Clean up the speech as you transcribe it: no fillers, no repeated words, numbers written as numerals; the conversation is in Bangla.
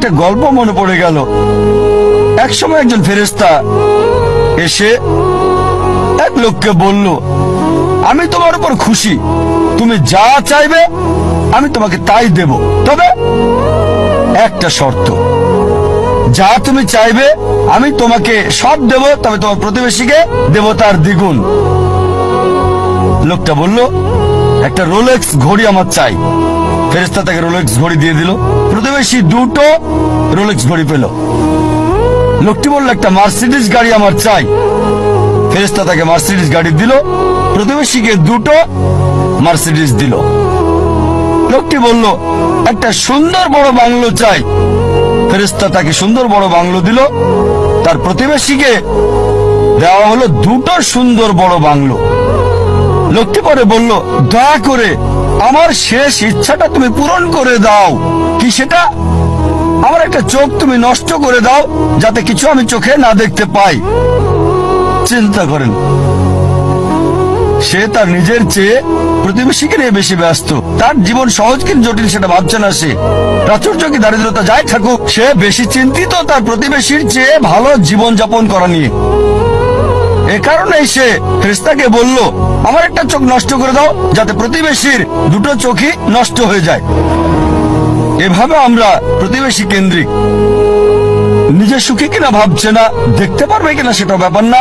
একটা গল্প মনে পড়ে গেল। একসময় একজন ফেরেশতা এসে এক লোককে বলল, আমি তোমার উপর খুশি, তুমি যা চাইবে আমি তোমাকে তাই দেব, তবে একটা শর্ত, যা তুমি চাইবে আমি তোমাকে সব দেব, তবে তোমার প্রতিবেশীকে দেব তার দ্বিগুণ। লোকটা বলল, একটা রোলেক্স ঘড়ি আমার চাই। ফেরেশতা তাকে রোলেক্স ঘড়ি দিয়ে দিল। প্রতিবেশী দুটো রোলেক্স ঘড়ি পেল। লোকটি বলল, একটা মার্সিডিজ গাড়ি আমার চাই। ফেরেশতা তাকে মার্সিডিজ গাড়ি দিল। প্রতিবেশীকে দুটো মার্সিডিজ দিল। লোকটি বলল, একটা সুন্দর বড় বাংলো চাই। ফেরেশতা তাকে সুন্দর বড় বাংলো দিল। তার প্রতিবেশীকে দেওয়া হলো দুটো সুন্দর বড় বাংলো। লোকটি পরে বলল, দয়া করে আমার শেষ ইচ্ছাটা তুমি পূরণ করে দাও। কি সেটা? আমার একটা চোখ তুমি নষ্ট করে দাও, যাতে কিছু আমি চোখে না দেখতে পাই। চিন্তা করেন, সে তার নিজের চেয়ে প্রতিবেশীকে নিয়ে বেশি ব্যস্ত। তার জীবন সহজ কিন্তু জটিল সেটা ভাবছে না সে। প্রাচুর্য কি দারিদ্রতা যাই থাকুক, সে বেশি চিন্তিত তার প্রতিবেশীর চেয়ে ভালো জীবন যাপন করা নিয়ে। এ কারণেই সে ফেরেশতাকে বলল, আমার একটা চোখ নষ্ট করে দাও, যাতে প্রতিবেশীর দুটো চোখই নষ্ট হয়ে যায়। এভাবে আমরা প্রতিবেশী কেন্দ্রিক। নিজে সুখী কিনা ভাবছে না, দেখতে পারবে কিনা সেটা ব্যাপার না।